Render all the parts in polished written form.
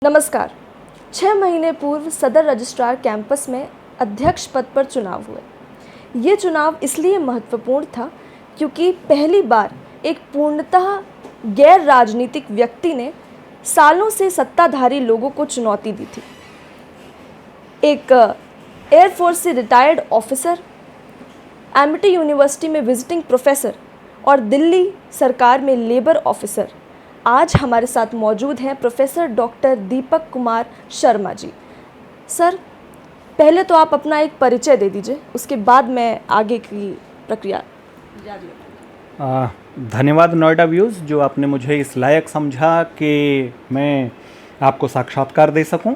नमस्कार। 6 महीने पूर्व सदर रजिस्ट्रार कैंपस में अध्यक्ष पद पर चुनाव हुए। ये चुनाव इसलिए महत्वपूर्ण था क्योंकि पहली बार एक पूर्णतः गैर राजनीतिक व्यक्ति ने सालों से सत्ताधारी लोगों को चुनौती दी थी। एक एयरफोर्स से रिटायर्ड ऑफिसर, एमिटी यूनिवर्सिटी में विजिटिंग प्रोफेसर और दिल्ली सरकार में लेबर ऑफिसर आज हमारे साथ मौजूद हैं professor doctor Deepak Kumar Sharma ji. Sir, पहले तो आप अपना एक परिचय दे दीजिए, उसके बाद मैं आगे की प्रक्रिया जारी रखूँगा। धन्यवाद नोएडा व्यूज़, जो आपने मुझे इस लायक समझा कि मैं आपको साक्षात्कार दे सकूं।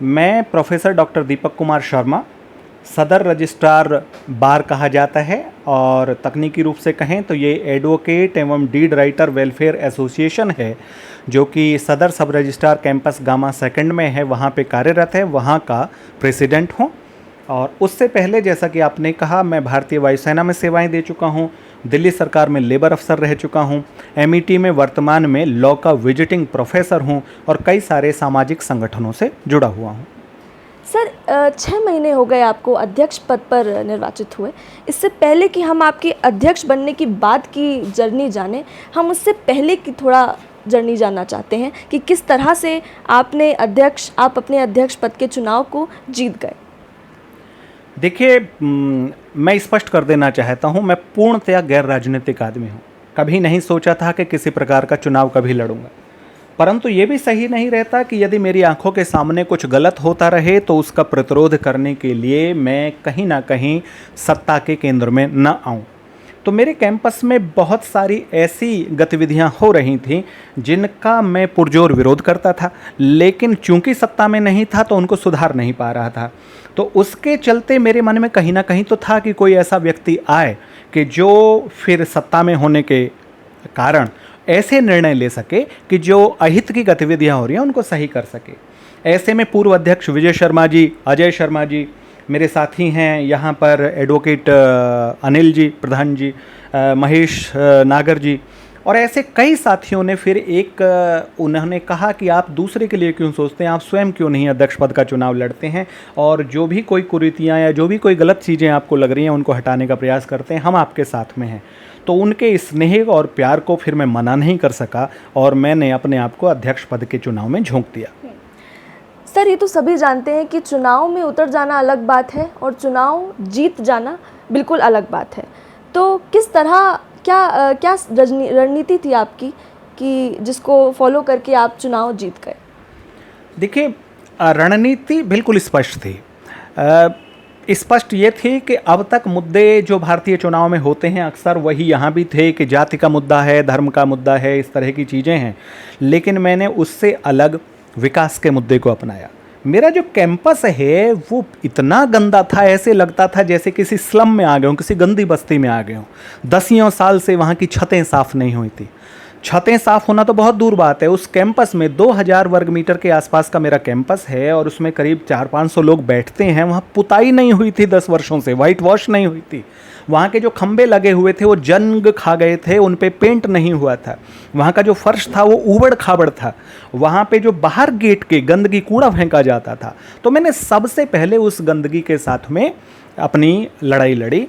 मैं प्रोफेसर डॉक्टर दीपक कुमार शर्मा, सदर रजिस्ट्रार बार कहा जाता है और तकनीकी रूप से कहें तो ये एडवोकेट एवं डीड राइटर वेलफेयर एसोसिएशन है, जो कि सदर सब रजिस्ट्रार कैंपस गामा सेकंड में है, वहाँ पे कार्यरत है, वहाँ का प्रेसिडेंट हूँ। और उससे पहले, जैसा कि आपने कहा, मैं भारतीय वायुसेना में सेवाएं दे चुका हूँ, दिल्ली सरकार में लेबर अफसर रह चुका हूँ, एमईटी में वर्तमान में लॉ का विजिटिंग प्रोफेसर हूँ और कई सारे सामाजिक संगठनों से जुड़ा हुआ हूँ। सर, 6 महीने हो गए आपको अध्यक्ष पद पर निर्वाचित हुए। इससे पहले कि हम आपके अध्यक्ष बनने की बाद की जर्नी जाने, हम उससे पहले की थोड़ा जर्नी जानना चाहते हैं कि किस तरह से आप अपने अध्यक्ष पद के चुनाव को जीत गए। देखिए, मैं स्पष्ट कर देना चाहता हूँ, मैं पूर्णतया गैर राजनीतिक आदमी हूँ। कभी नहीं सोचा था कि किसी प्रकार का चुनाव कभी लड़ूंगा, परंतु ये भी सही नहीं रहता कि यदि मेरी आंखों के सामने कुछ गलत होता रहे तो उसका प्रतिरोध करने के लिए मैं कहीं ना कहीं सत्ता के केंद्र में न आऊं। तो मेरे कैंपस में बहुत सारी ऐसी गतिविधियां हो रही थीं जिनका मैं पुरजोर विरोध करता था, लेकिन चूंकि सत्ता में नहीं था तो उनको सुधार नहीं पा रहा था। तो उसके चलते मेरे मन में कहीं ना कहीं तो था कि कोई ऐसा व्यक्ति आए कि जो फिर सत्ता में होने के कारण ऐसे निर्णय ले सके कि जो अहित की गतिविधियां हो रही हैं उनको सही कर सके। ऐसे में पूर्व अध्यक्ष विजय शर्मा जी, अजय शर्मा जी मेरे साथी हैं, यहाँ पर एडवोकेट अनिल जी प्रधान जी, महेश नागर जी और ऐसे कई साथियों ने फिर उन्होंने कहा कि आप दूसरे के लिए क्यों सोचते हैं, आप स्वयं क्यों नहीं अध्यक्ष पद का चुनाव लड़ते हैं और जो भी कोई कुरीतियाँ या जो भी कोई गलत चीज़ें आपको लग रही हैं उनको हटाने का प्रयास करते हैं, हम आपके साथ में हैं। तो उनके स्नेह और प्यार को फिर मैं मना नहीं कर सका और मैंने अपने आप को अध्यक्ष पद के चुनाव में झोंक दिया। सर, ये तो सभी जानते हैं कि चुनाव में उतर जाना अलग बात है और चुनाव जीत जाना बिल्कुल अलग बात है। तो किस तरह क्या रणनीति थी आपकी कि जिसको फॉलो करके आप चुनाव जीत गए? देखिए, रणनीति बिल्कुल स्पष्ट थी। स्पष्ट ये थी कि अब तक मुद्दे जो भारतीय चुनाव में होते हैं अक्सर वही यहाँ भी थे कि जाति का मुद्दा है, धर्म का मुद्दा है, इस तरह की चीज़ें हैं, लेकिन मैंने उससे अलग विकास के मुद्दे को अपनाया। मेरा जो कैंपस है वो इतना गंदा था, ऐसे लगता था जैसे किसी स्लम में आ गए हूँ, किसी गंदी बस्ती में आ गए हूँ। 10 साल से वहाँ की छतें साफ़ नहीं हुई थी। छतें साफ़ होना तो बहुत दूर बात है, उस कैंपस में 2000 वर्ग मीटर के आसपास का मेरा कैंपस है और उसमें करीब 400-500 लोग बैठते हैं। वहाँ पुताई नहीं हुई थी 10 वर्षों से, वाइट वॉश नहीं हुई थी। वहाँ के जो खंबे लगे हुए थे वो जंग खा गए थे, उन पे पेंट नहीं हुआ था। वहाँ का जो फर्श था वो ऊबड़ खाबड़ था। वहाँ पे जो बाहर गेट के गंदगी कूड़ा फेंका जाता था। तो मैंने सबसे पहले उस गंदगी के साथ में अपनी लड़ाई लड़ी।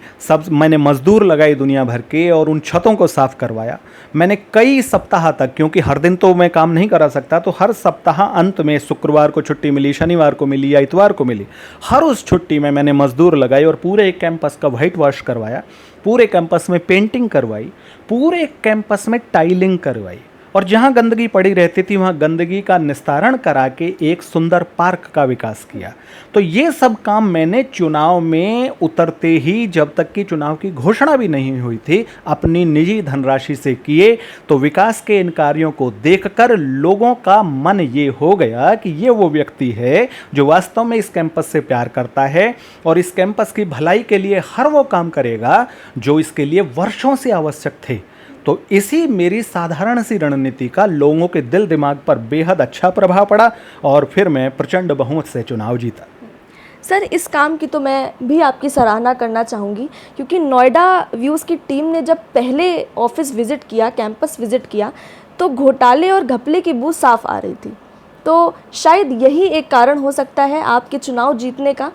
मैंने मजदूर लगाई दुनिया भर के और उन छतों को साफ़ करवाया। मैंने कई सप्ताह तक, क्योंकि हर दिन तो मैं काम नहीं करा सकता, तो हर सप्ताह अंत में शुक्रवार को छुट्टी मिली, शनिवार को मिली या इतवार को मिली, हर उस छुट्टी में मैंने मजदूर लगाई और पूरे कैंपस का वाइट वॉश करवाया, पूरे कैंपस में पेंटिंग करवाई, पूरे कैंपस में टाइलिंग करवाई और जहाँ गंदगी पड़ी रहती थी वहाँ गंदगी का निस्तारण करा के एक सुंदर पार्क का विकास किया। तो ये सब काम मैंने चुनाव में उतरते ही, जब तक कि चुनाव की घोषणा भी नहीं हुई थी, अपनी निजी धनराशि से किए। तो विकास के इन कार्यों को देखकर लोगों का मन ये हो गया कि ये वो व्यक्ति है जो वास्तव में इस कैंपस से प्यार करता है और इस कैंपस की भलाई के लिए हर वो काम करेगा जो इसके लिए वर्षों से आवश्यक थे। तो इसी मेरी साधारण सी रणनीति का लोगों के दिल दिमाग पर बेहद अच्छा प्रभाव पड़ा और फिर मैं प्रचंड बहुमत से चुनाव जीता। सर, इस काम की तो मैं भी आपकी सराहना करना चाहूँगी क्योंकि नोएडा व्यूज़ की टीम ने जब पहले ऑफिस विज़िट किया, कैंपस विज़िट किया, तो घोटाले और घपले की बू साफ आ रही थी। तो शायद यही एक कारण हो सकता है आपके चुनाव जीतने का,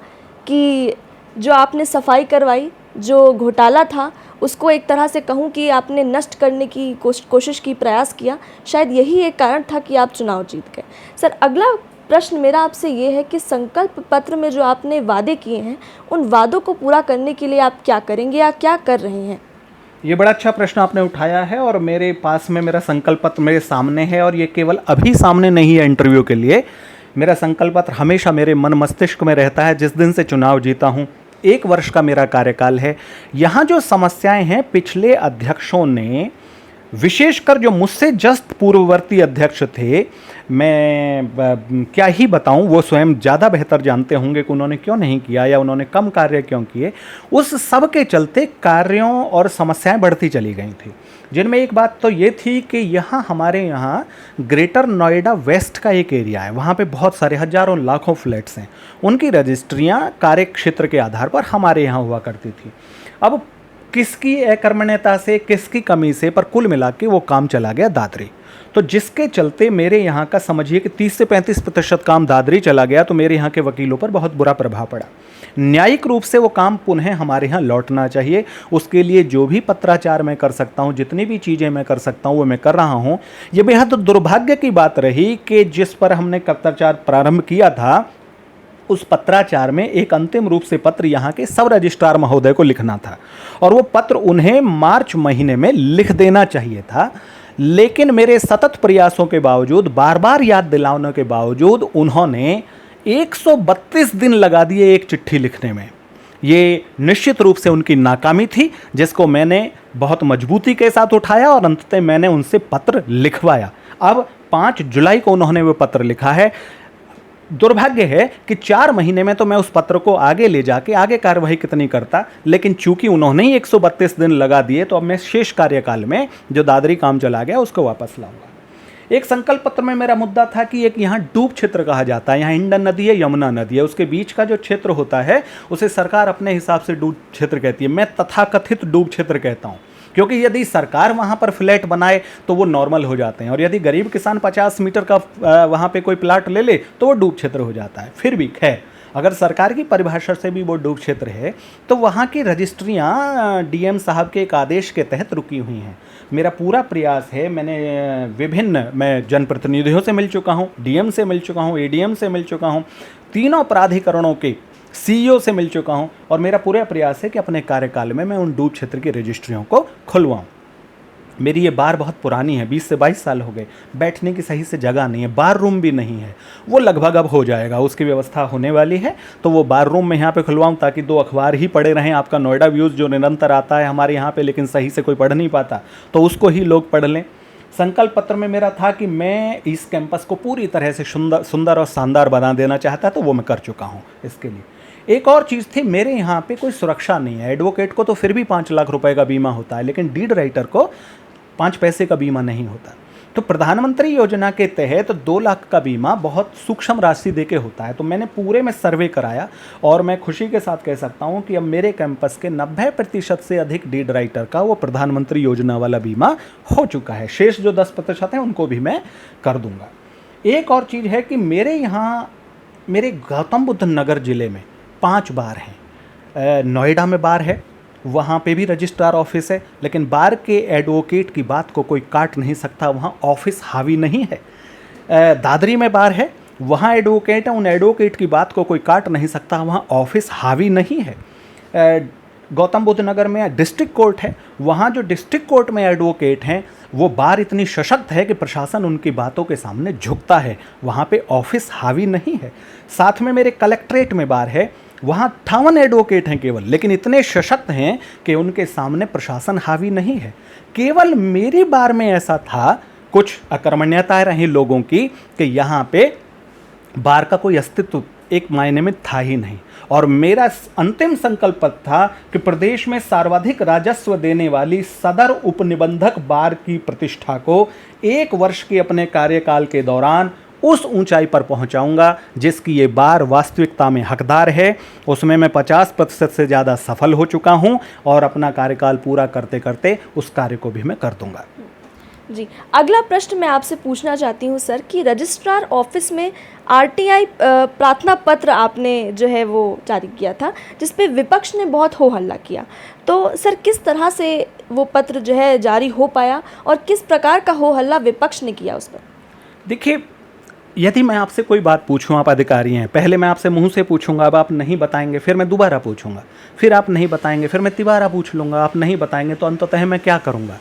कि जो आपने सफाई करवाई, जो घोटाला था, उसको एक तरह से कहूँ कि आपने नष्ट करने की कोशिश की, प्रयास किया, शायद यही एक कारण था कि आप चुनाव जीत गए। सर, अगला प्रश्न मेरा आपसे ये है कि संकल्प पत्र में जो आपने वादे किए हैं, उन वादों को पूरा करने के लिए आप क्या करेंगे या क्या कर रहे हैं? ये बड़ा अच्छा प्रश्न आपने उठाया है और मेरे पास में मेरा संकल्प पत्र मेरे सामने है, और ये केवल अभी सामने नहीं है इंटरव्यू के लिए। मेरा संकल्प पत्र हमेशा मेरे मन मस्तिष्क में रहता है जिस दिन से चुनाव जीता हूँ। 1 वर्ष का मेरा कार्यकाल है। यहाँ जो समस्याएं हैं, पिछले अध्यक्षों ने, विशेषकर जो मुझसे जस्ट पूर्ववर्ती अध्यक्ष थे, मैं क्या ही बताऊं, वो स्वयं ज़्यादा बेहतर जानते होंगे कि उन्होंने क्यों नहीं किया या उन्होंने कम कार्य क्यों किए। उस सब के चलते कार्यों और समस्याएं बढ़ती चली गई थी, जिनमें एक बात तो ये थी कि हमारे यहाँ ग्रेटर नोएडा वेस्ट का एक एरिया है, वहाँ पे बहुत सारे हजारों लाखों फ्लैट्स हैं। उनकी रजिस्ट्रियाँ कार्य क्षेत्र के आधार पर हमारे यहाँ हुआ करती थी। अब किसकी अकर्मण्यता से, किसकी कमी से, पर कुल मिला के वो काम चला गया दादरी। तो जिसके चलते मेरे यहाँ का समझिए कि 30 से 35% काम दादरी चला गया, तो मेरे यहाँ के वकीलों पर बहुत बुरा प्रभाव पड़ा। न्यायिक रूप से वो काम पुनः हमारे यहाँ लौटना चाहिए। उसके लिए जो भी पत्राचार मैं कर सकता हूँ, जितनी भी चीज़ें मैं कर सकता हूँ, वो मैं कर रहा हूँ। ये बेहद दुर्भाग्य की बात रही कि जिस पर हमने पत्राचार प्रारंभ किया था, उस पत्राचार में एक अंतिम रूप से पत्र यहाँ के सब रजिस्ट्रार महोदय को लिखना था, और वो पत्र उन्हें मार्च महीने में लिख देना चाहिए था। लेकिन मेरे सतत प्रयासों के बावजूद, बार बार याद दिलाने के बावजूद, उन्होंने 132 दिन लगा दिए एक चिट्ठी लिखने में। ये निश्चित रूप से उनकी नाकामी थी, जिसको मैंने बहुत मजबूती के साथ उठाया और अंततः मैंने उनसे पत्र लिखवाया। अब 5 जुलाई को उन्होंने वो पत्र लिखा है। दुर्भाग्य है कि 4 महीने में तो मैं उस पत्र को आगे ले जाके आगे कार्यवाही कितनी करता, लेकिन चूंकि उन्होंने ही 132 दिन लगा दिए, तो अब मैं शेष कार्यकाल में जो दादरी काम चला गया उसको वापस लाऊंगा। एक संकल्प पत्र में मेरा मुद्दा था कि एक यहाँ डूब क्षेत्र कहा जाता है, यहाँ हिंडन नदी है, यमुना नदी है, उसके बीच का जो क्षेत्र होता है उसे सरकार अपने हिसाब से डूब क्षेत्र कहती है। मैं तथाकथित डूब क्षेत्र कहता हूँ, क्योंकि यदि सरकार वहाँ पर फ्लैट बनाए तो वो नॉर्मल हो जाते हैं, और यदि गरीब किसान 50 मीटर का वहाँ पे कोई प्लाट ले ले तो वो डूब क्षेत्र हो जाता है। फिर भी खैर, अगर सरकार की परिभाषा से भी वो डूब क्षेत्र है, तो वहाँ की रजिस्ट्रियाँ डीएम साहब के एक आदेश के तहत रुकी हुई हैं। मेरा पूरा प्रयास है, मैं जनप्रतिनिधियों से मिल चुका हूँ, डीएम से मिल चुका हूँ, एडीएम से मिल चुका हूँ, तीनों प्राधिकरणों के सीईओ से मिल चुका हूं, और मेरा पूरा प्रयास है कि अपने कार्यकाल में मैं उन डूब क्षेत्र की रजिस्ट्रियों को खुलवाऊं। मेरी ये बार बहुत पुरानी है, 20 से 22 साल हो गए, बैठने की सही से जगह नहीं है, बार रूम भी नहीं है। वो लगभग अब हो जाएगा, उसकी व्यवस्था होने वाली है, तो वो बार रूम मैं यहाँ पे खुलवाऊँ ताकि 2 अखबार ही पढ़े रहें। आपका नोएडा व्यूज़ जो निरंतर आता है हमारे यहाँ पे, लेकिन सही से कोई पढ़ नहीं पाता, तो उसको ही लोग पढ़ लें। संकल्प पत्र में मेरा था कि मैं इस कैंपस को पूरी तरह से सुंदर और शानदार बना देना चाहता, तो वो मैं कर चुका हूँ। इसके लिए एक और चीज़ थी, मेरे यहाँ पे कोई सुरक्षा नहीं है। एडवोकेट को तो फिर भी 5 लाख रुपए का बीमा होता है, लेकिन डीड राइटर को 5 पैसे का बीमा नहीं होता। तो प्रधानमंत्री योजना के तहत 2 लाख का बीमा बहुत सूक्ष्म राशि देके होता है। तो मैंने पूरे में सर्वे कराया, और मैं खुशी के साथ कह सकता हूँ कि अब मेरे कैंपस के 90% से अधिक डीड राइटर का वो प्रधानमंत्री योजना वाला बीमा हो चुका है। शेष जो 10% हैं उनको भी मैं कर दूंगा। एक और चीज़ है कि मेरे यहाँ, मेरे गौतम बुद्ध नगर जिले में 5 बार हैं। नोएडा में बार है, वहाँ पे भी रजिस्ट्रार ऑफिस है, लेकिन बार के एडवोकेट की बात को कोई काट नहीं सकता, वहाँ ऑफिस हावी नहीं है। दादरी में बार है, वहाँ एडवोकेट है, उन एडवोकेट की बात को कोई काट नहीं सकता, वहाँ ऑफिस हावी नहीं है। गौतम बुद्ध नगर में डिस्ट्रिक्ट कोर्ट है, वहाँ जो डिस्ट्रिक्ट कोर्ट में एडवोकेट हैं, वो बार इतनी सशक्त है कि प्रशासन उनकी बातों के सामने झुकता है, वहाँ पे ऑफिस हावी नहीं है। साथ में मेरे कलेक्ट्रेट में बार है, वहाँ 58 एडवोकेट हैं केवल, लेकिन इतने सशक्त हैं कि उनके सामने प्रशासन हावी नहीं है। केवल मेरी बार में ऐसा था, कुछ अकर्मण्यताएं रही लोगों की, कि यहाँ पे बार का कोई अस्तित्व एक मायने में था ही नहीं। और मेरा अंतिम संकल्प था कि प्रदेश में सर्वाधिक राजस्व देने वाली सदर उपनिबंधक बार की प्रतिष्ठा को 1 वर्ष के अपने कार्यकाल के दौरान उस ऊंचाई पर पहुंचाऊंगा जिसकी ये बार वास्तविकता में हकदार है। उसमें मैं 50% से ज़्यादा सफल हो चुका हूं, और अपना कार्यकाल पूरा करते करते उस कार्य को भी मैं कर दूंगा। जी, अगला प्रश्न मैं आपसे पूछना चाहती हूँ सर कि रजिस्ट्रार ऑफिस में आरटीआई प्रार्थना पत्र आपने जो है वो जारी किया था, जिस पे विपक्ष ने बहुत हो हल्ला किया। तो सर किस तरह से वो पत्र जो है जारी हो पाया और किस प्रकार का हो हल्ला विपक्ष ने किया उस पर? देखिए, यदि मैं आपसे कोई बात पूछूं, आप अधिकारी हैं, पहले मैं आपसे मुंह से पूछूंगा, अब आप नहीं बताएंगे, फिर मैं दोबारा पूछूंगा, फिर आप नहीं बताएंगे, फिर मैं तिबारा पूछ लूँगा, आप नहीं बताएंगे, तो अंततः मैं क्या करूँगा?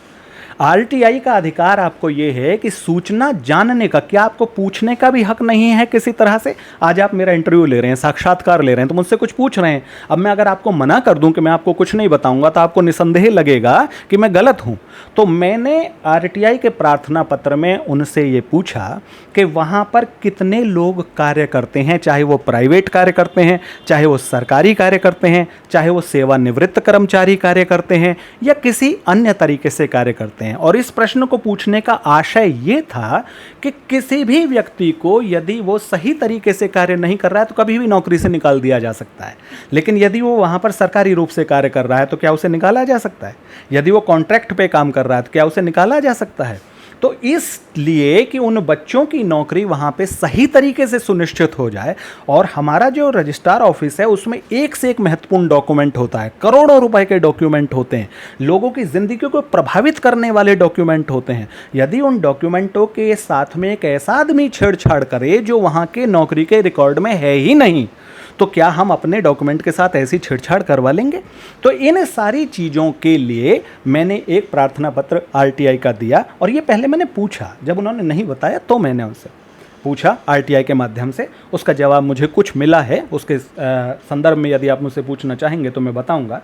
आरटीआई का अधिकार आपको ये है कि सूचना जानने का, क्या आपको पूछने का भी हक नहीं है किसी तरह से? आज आप मेरा इंटरव्यू ले रहे हैं, साक्षात्कार ले रहे हैं, तो मुझसे कुछ पूछ रहे हैं। अब मैं अगर आपको मना कर दूं कि मैं आपको कुछ नहीं बताऊंगा, तो आपको निसंदेह लगेगा कि मैं गलत हूं। तो मैंने आरटीआई के प्रार्थना पत्र में उनसे ये पूछा कि वहाँ पर कितने लोग कार्य करते हैं, चाहे वो प्राइवेट कार्य करते हैं, चाहे वो सरकारी कार्य करते हैं, चाहे वो सेवानिवृत्त कर्मचारी कार्य करते हैं या किसी अन्य तरीके से कार्य करते हैं। और इस प्रश्न को पूछने का आशय ये था कि किसी भी व्यक्ति को यदि वो सही तरीके से कार्य नहीं कर रहा है तो कभी भी नौकरी से निकाल दिया जा सकता है, लेकिन यदि वो वहाँ पर सरकारी रूप से कार्य कर रहा है तो क्या उसे निकाला जा सकता है? यदि वो कॉन्ट्रैक्ट पे काम कर रहा है तो क्या उसे निकाला जा सकता है? तो इसलिए कि उन बच्चों की नौकरी वहाँ पे सही तरीके से सुनिश्चित हो जाए, और हमारा जो रजिस्ट्रार ऑफिस है उसमें एक से एक महत्वपूर्ण डॉक्यूमेंट होता है, करोड़ों रुपए के डॉक्यूमेंट होते हैं, लोगों की ज़िंदगी को प्रभावित करने वाले डॉक्यूमेंट होते हैं। यदि उन डॉक्यूमेंटों के साथ में एक ऐसा आदमी छेड़छाड़ करे जो वहाँ के नौकरी के रिकॉर्ड में है ही नहीं, तो क्या हम अपने डॉक्यूमेंट के साथ ऐसी छेड़छाड़ करवा लेंगे? तो इन सारी चीज़ों के लिए मैंने एक प्रार्थना पत्र आरटीआई का दिया, और ये पहले मैंने पूछा, जब उन्होंने नहीं बताया तो मैंने उनसे पूछा आरटीआई के माध्यम से। उसका जवाब मुझे कुछ मिला है, उसके संदर्भ में यदि आप मुझसे पूछना चाहेंगे तो मैं बताऊंगा।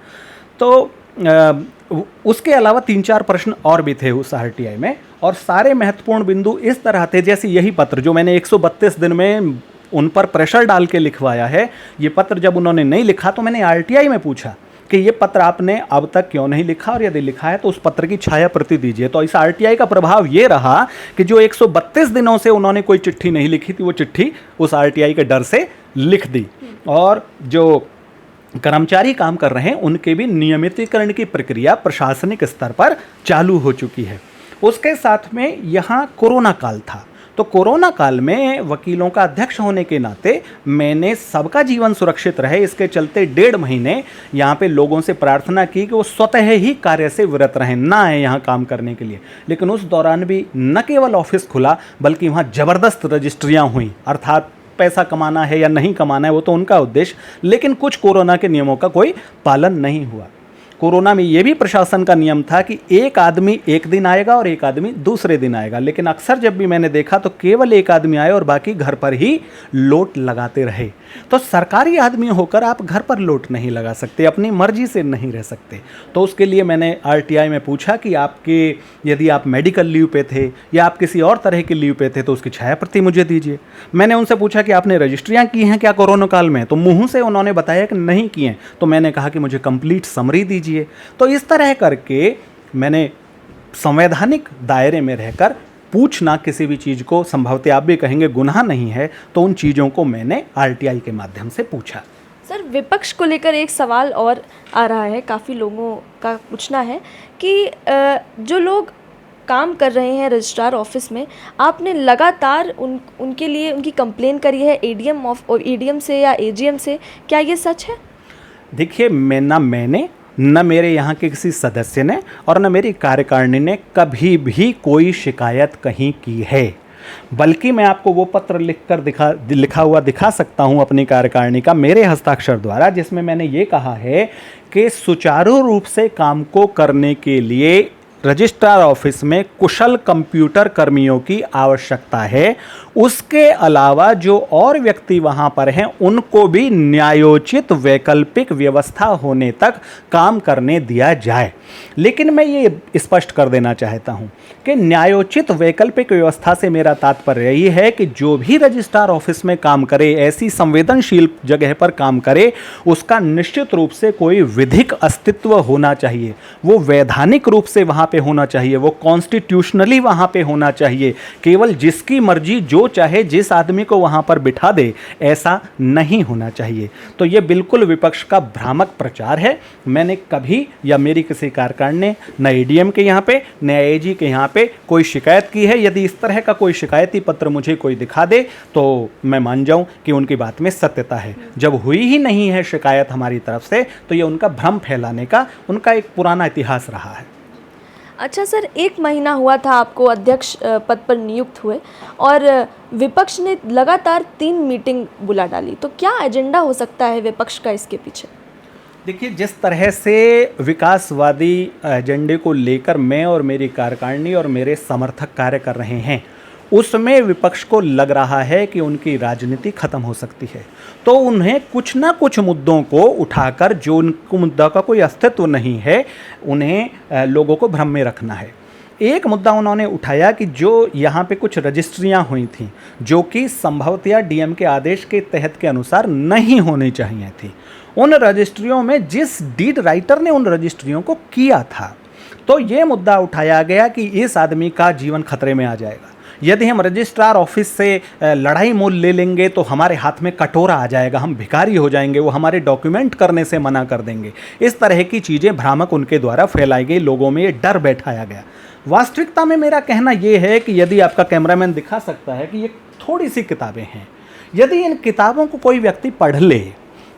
तो उसके अलावा 3-4 प्रश्न और भी थे उस आरटीआई में, और सारे महत्वपूर्ण बिंदु इस तरह थे जैसे यही पत्र जो मैंने 132 दिन में उन पर प्रेशर डाल के लिखवाया है। ये पत्र जब उन्होंने नहीं लिखा तो मैंने आरटीआई में पूछा कि ये पत्र आपने अब तक क्यों नहीं लिखा, और यदि लिखा है तो उस पत्र की छाया प्रति दीजिए। तो इस आरटीआई का प्रभाव ये रहा कि जो 132 दिनों से उन्होंने कोई चिट्ठी नहीं लिखी थी, वो चिट्ठी उस आरटीआई के डर से लिख दी, और जो कर्मचारी काम कर रहे हैं उनके भी नियमितीकरण की प्रक्रिया प्रशासनिक स्तर पर चालू हो चुकी है। उसके साथ में यहाँ कोरोना काल था, तो कोरोना काल में वकीलों का अध्यक्ष होने के नाते मैंने सबका जीवन सुरक्षित रहे, इसके चलते 1.5 महीने यहाँ पे लोगों से प्रार्थना की कि वो स्वतः ही कार्य से विरत रहें, ना आए यहाँ काम करने के लिए। लेकिन उस दौरान भी न केवल ऑफिस खुला बल्कि वहाँ ज़बरदस्त रजिस्ट्रियाँ हुई, अर्थात पैसा कमाना है या नहीं कमाना है वो तो उनका उद्देश्य, लेकिन कुछ कोरोना के नियमों का कोई पालन नहीं हुआ। कोरोना में ये भी प्रशासन का नियम था कि एक आदमी एक दिन आएगा और एक आदमी दूसरे दिन आएगा, लेकिन अक्सर जब भी मैंने देखा तो केवल एक आदमी आए और बाकी घर पर ही लोट लगाते रहे। तो सरकारी आदमी होकर आप घर पर लोट नहीं लगा सकते, अपनी मर्जी से नहीं रह सकते। तो उसके लिए मैंने आरटीआई में पूछा कि आपके यदि आप मेडिकल लीव पे थे या आप किसी और तरह की लीव पे थे तो उसकी छाया प्रति मुझे दीजिए। मैंने उनसे पूछा कि आपने रजिस्ट्रियाँ की हैं क्या कोरोना काल में, तो मुँह से उन्होंने बताया कि नहीं की हैं। तो मैंने कहा कि मुझे कंप्लीट समरी दीजिए। तो इस तरह करके मैंने संवैधानिक दायरे में रहकर पूछना किसी भी चीज़ को, संभवतः आप भी कहेंगे गुनाह नहीं है, तो उन चीज़ों को मैंने आरटीआई के माध्यम से पूछा। सर विपक्ष को लेकर एक सवाल और आ रहा है, काफ़ी लोगों का पूछना है कि जो लोग काम कर रहे हैं रजिस्ट्रार ऑफिस में, आपने लगातार उनके लिए उनकी कंप्लेन करी है एडीएम से या एजीएम से, क्या ये सच है? देखिए, मैंने न मेरे यहाँ के किसी सदस्य ने और न मेरी कार्यकारिणी ने कभी भी कोई शिकायत कहीं की है, बल्कि मैं आपको वो पत्र लिखा हुआ दिखा सकता हूँ अपनी कार्यकारिणी का मेरे हस्ताक्षर द्वारा, जिसमें मैंने ये कहा है कि सुचारू रूप से काम को करने के लिए रजिस्ट्रार ऑफिस में कुशल कंप्यूटर कर्मियों की आवश्यकता है। उसके अलावा जो और व्यक्ति वहाँ पर हैं उनको भी न्यायोचित वैकल्पिक व्यवस्था होने तक काम करने दिया जाए। लेकिन मैं ये स्पष्ट कर देना चाहता हूँ कि न्यायोचित वैकल्पिक व्यवस्था से मेरा तात्पर्य ये है कि जो भी रजिस्ट्रार ऑफिस में काम करे, ऐसी संवेदनशील जगह पर काम करे, उसका निश्चित रूप से कोई विधिक अस्तित्व होना चाहिए। वो वैधानिक रूप से वहाँ पे होना चाहिए, वो कॉन्स्टिट्यूशनली वहाँ पे होना चाहिए। केवल जिसकी मर्जी जो चाहे जिस आदमी को वहाँ पर बिठा दे, ऐसा नहीं होना चाहिए। तो ये बिल्कुल विपक्ष का भ्रामक प्रचार है। मैंने कभी या मेरी किसी कार्यकारिणी ने न एडीएम के यहाँ पे न एजी के यहाँ पे कोई शिकायत की है। यदि इस तरह का कोई शिकायती पत्र मुझे कोई दिखा दे तो मैं मान जाऊं कि उनकी बात में सत्यता है। जब हुई ही नहीं है शिकायत हमारी तरफ से, तो ये उनका भ्रम फैलाने का उनका एक पुराना इतिहास रहा है। अच्छा सर, 1 महीना हुआ था आपको अध्यक्ष पद पर नियुक्त हुए और विपक्ष ने लगातार 3 मीटिंग बुला डाली, तो क्या एजेंडा हो सकता है विपक्ष का इसके पीछे? देखिए, जिस तरह से विकासवादी एजेंडे को लेकर मैं और मेरी कार्यकारिणी और मेरे समर्थक कार्य कर रहे हैं, उसमें विपक्ष को लग रहा है कि उनकी राजनीति खत्म हो सकती है। तो उन्हें कुछ ना कुछ मुद्दों को उठाकर, जो उनको मुद्दा का कोई अस्तित्व नहीं है, उन्हें लोगों को भ्रम में रखना है। एक मुद्दा उन्होंने उठाया कि जो यहाँ पे कुछ रजिस्ट्रियाँ हुई थीं जो कि संभवतया डीएम के आदेश के तहत के अनुसार नहीं होनी चाहिए थी, उन रजिस्ट्रियों में जिस डीड राइटर ने उन रजिस्ट्रियों को किया था, तो ये मुद्दा उठाया गया कि इस आदमी का जीवन खतरे में आ जाएगा। यदि हम रजिस्ट्रार ऑफिस से लड़ाई मोल ले लेंगे तो हमारे हाथ में कटोरा आ जाएगा, हम भिखारी हो जाएंगे, वो हमारे डॉक्यूमेंट करने से मना कर देंगे। इस तरह की चीज़ें भ्रामक उनके द्वारा फैलाई गई, लोगों में ये डर बैठाया गया। वास्तविकता में मेरा कहना ये है कि यदि आपका कैमरामैन दिखा सकता है कि ये थोड़ी सी किताबें हैं, यदि इन किताबों को कोई व्यक्ति पढ़ ले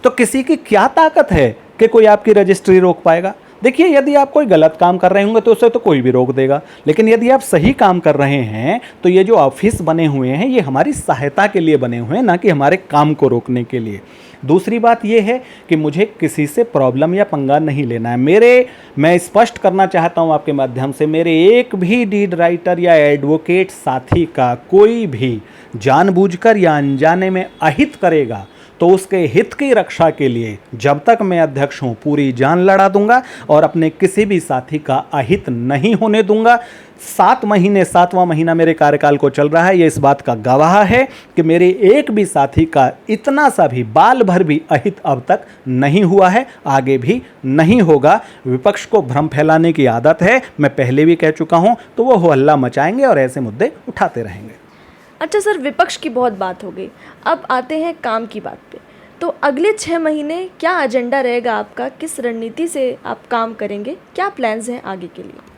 तो किसी की क्या ताकत है कि कोई आपकी रजिस्ट्री रोक पाएगा? देखिए, यदि आप कोई गलत काम कर रहे होंगे तो उसे तो कोई भी रोक देगा, लेकिन यदि आप सही काम कर रहे हैं तो ये जो ऑफिस बने हुए हैं ये हमारी सहायता के लिए बने हुए हैं, ना कि हमारे काम को रोकने के लिए। दूसरी बात ये है कि मुझे किसी से प्रॉब्लम या पंगा नहीं लेना है। मैं स्पष्ट करना चाहता हूँ आपके माध्यम से, मेरे एक भी डीड राइटर या एडवोकेट साथी का कोई भी जानबूझकर या अनजाने में अहित करेगा तो उसके हित की रक्षा के लिए जब तक मैं अध्यक्ष हूँ पूरी जान लड़ा दूंगा और अपने किसी भी साथी का अहित नहीं होने दूंगा। 7वां महीना मेरे कार्यकाल को चल रहा है, ये इस बात का गवाह है कि मेरे एक भी साथी का इतना सा भी बाल भर भी अहित अब तक नहीं हुआ है, आगे भी नहीं होगा। विपक्ष को भ्रम फैलाने की आदत है, मैं पहले भी कह चुका हूँ, तो वो हल्ला मचाएंगे और ऐसे मुद्दे उठाते रहेंगे। अच्छा सर, विपक्ष की बहुत बात हो गई, अब आते हैं काम की बात पे। तो अगले 6 महीने क्या एजेंडा रहेगा आपका, किस रणनीति से आप काम करेंगे, क्या प्लान्स हैं आगे के लिए?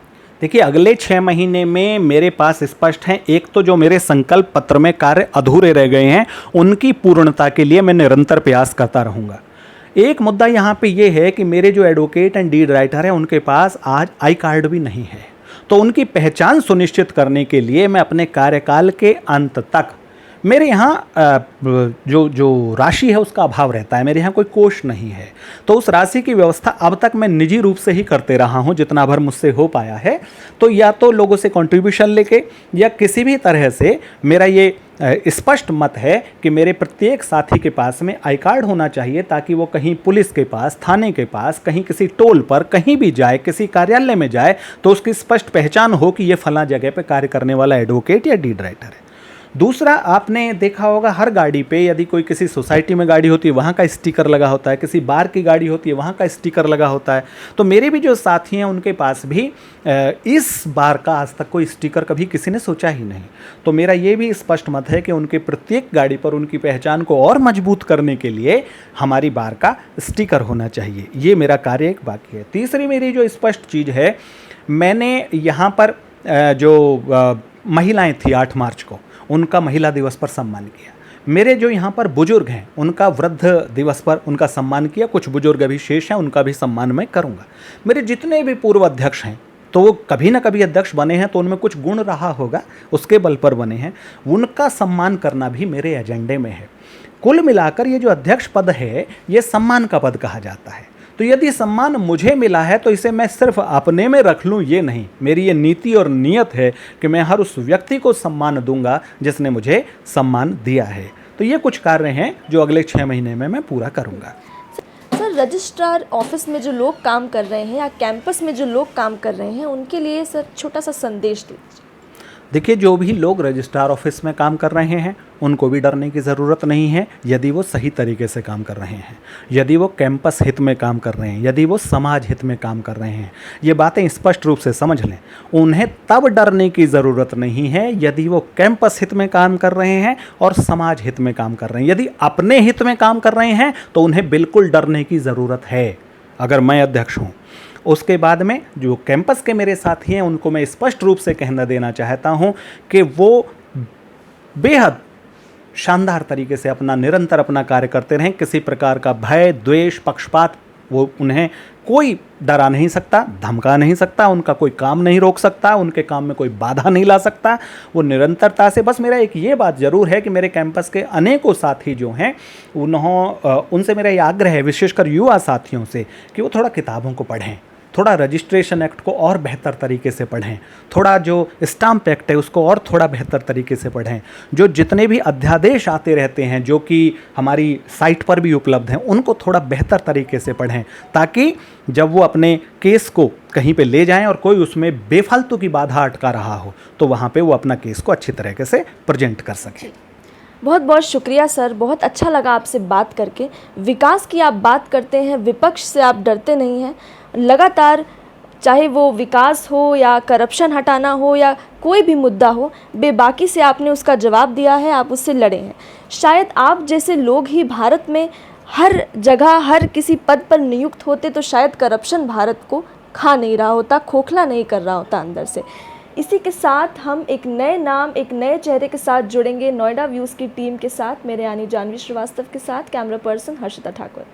देखिए, अगले 6 महीने में मेरे पास स्पष्ट हैं। एक तो जो मेरे संकल्प पत्र में कार्य अधूरे रह गए हैं उनकी पूर्णता के लिए मैं निरंतर प्रयास करता रहूँगा। एक मुद्दा यहाँ पे ये है कि मेरे जो एडवोकेट एंड डीड राइटर हैं उनके पास आज आई कार्ड भी नहीं है, तो उनकी पहचान सुनिश्चित करने के लिए मैं अपने कार्यकाल के अंत तक, मेरे यहाँ जो राशि है उसका अभाव रहता है, मेरे यहाँ कोई कोष नहीं है, तो उस राशि की व्यवस्था अब तक मैं निजी रूप से ही करते रहा हूँ जितना भर मुझसे हो पाया है। तो या तो लोगों से कंट्रीब्यूशन लेके या किसी भी तरह से, मेरा ये स्पष्ट मत है कि मेरे प्रत्येक साथी के पास में आई कार्ड होना चाहिए, ताकि वो कहीं पुलिस के पास, थाने के पास, कहीं किसी टोल पर कहीं भी जाए, किसी कार्यालय में जाए तो उसकी स्पष्ट पहचान हो कि ये फलां जगह पे कार्य करने वाला एडवोकेट या डीड राइटर है। दूसरा, आपने देखा होगा हर गाड़ी पे, यदि कोई किसी सोसाइटी में गाड़ी होती है वहाँ का स्टिकर लगा होता है, किसी बार की गाड़ी होती है वहाँ का स्टिकर लगा होता है। तो मेरे भी जो साथी हैं उनके पास भी इस बार का आज तक कोई स्टिकर कभी किसी ने सोचा ही नहीं। तो मेरा ये भी स्पष्ट मत है कि उनके प्रत्येक गाड़ी पर उनकी पहचान को और मजबूत करने के लिए हमारी बार का स्टिकर होना चाहिए। ये मेरा कार्य एक बाकी है। तीसरी मेरी जो स्पष्ट चीज़ है, मैंने यहाँ पर जो महिलाएँ थी 8 मार्च को, उनका महिला दिवस पर सम्मान किया। मेरे जो यहाँ पर बुजुर्ग हैं उनका वृद्ध दिवस पर उनका सम्मान किया। कुछ बुजुर्ग अभी शेष हैं, उनका भी सम्मान मैं करूँगा। मेरे जितने भी पूर्व अध्यक्ष हैं तो वो कभी ना कभी अध्यक्ष बने हैं, तो उनमें कुछ गुण रहा होगा, उसके बल पर बने हैं, उनका सम्मान करना भी मेरे एजेंडे में है। कुल मिलाकर ये जो अध्यक्ष पद है ये सम्मान का पद कहा जाता है। तो यदि सम्मान मुझे मिला है तो इसे मैं सिर्फ अपने में रख लूँ, ये नहीं। मेरी ये नीति और नियत है कि मैं हर उस व्यक्ति को सम्मान दूंगा जिसने मुझे सम्मान दिया है। तो ये कुछ कार्य हैं जो अगले 6 महीने में मैं पूरा करूंगा। सर, रजिस्ट्रार ऑफिस में जो लोग काम कर रहे हैं या कैंपस में जो लोग काम कर रहे हैं उनके लिए सर छोटा सा संदेश दीजिए। देखिए, जो भी लोग रजिस्ट्रार ऑफिस में काम कर रहे हैं उनको भी डरने की ज़रूरत नहीं है, यदि वो सही तरीके से काम कर रहे हैं, यदि वो कैंपस हित में काम कर रहे हैं, यदि वो समाज हित में काम कर रहे हैं। ये बातें स्पष्ट रूप से समझ लें। उन्हें तब डरने की ज़रूरत नहीं है यदि वो कैंपस हित में काम कर रहे हैं और समाज हित में काम कर रहे हैं। यदि अपने हित में काम कर रहे हैं तो उन्हें बिल्कुल डरने की ज़रूरत है। अगर मैं अध्यक्ष हूँ, उसके बाद में जो कैंपस के मेरे साथी हैं उनको मैं स्पष्ट रूप से कहना देना चाहता हूं कि वो बेहद शानदार तरीके से निरंतर अपना कार्य करते रहें। किसी प्रकार का भय, द्वेष, पक्षपात वो उन्हें कोई डरा नहीं सकता, धमका नहीं सकता, उनका कोई काम नहीं रोक सकता, उनके काम में कोई बाधा नहीं ला सकता। वो निरंतरता से, बस मेरा एक ये बात ज़रूर है कि मेरे कैंपस के अनेकों साथी जो हैं उनसे मेरा ये आग्रह है, विशेषकर युवा साथियों से, कि वो थोड़ा किताबों को पढ़ें, थोड़ा रजिस्ट्रेशन एक्ट को और बेहतर तरीके से पढ़ें, थोड़ा जो स्टाम्प एक्ट है उसको और थोड़ा बेहतर तरीके से पढ़ें, जो जितने भी अध्यादेश आते रहते हैं जो कि हमारी साइट पर भी उपलब्ध हैं उनको थोड़ा बेहतर तरीके से पढ़ें, ताकि जब वो अपने केस को कहीं पे ले जाएं और कोई उसमें बेफालतू की बाधा अटका रहा हो तो वहाँ पे वो अपना केस को अच्छी तरीके से प्रेजेंट कर सकें। बहुत बहुत शुक्रिया सर, बहुत अच्छा लगा आपसे बात करके। विकास की आप बात करते हैं, विपक्ष से आप डरते नहीं हैं। लगातार चाहे वो विकास हो या करप्शन हटाना हो या कोई भी मुद्दा हो, बेबाकी से आपने उसका जवाब दिया है, आप उससे लड़े हैं। शायद आप जैसे लोग ही भारत में हर जगह हर किसी पद पर नियुक्त होते तो शायद करप्शन भारत को खा नहीं रहा होता, खोखला नहीं कर रहा होता अंदर से। इसी के साथ हम एक नए नाम, एक नए चेहरे के साथ जुड़ेंगे नोएडा व्यूज़ की टीम के साथ, मेरे यानी जानवी श्रीवास्तव के साथ, कैमरा पर्सन हर्षिता ठाकुर।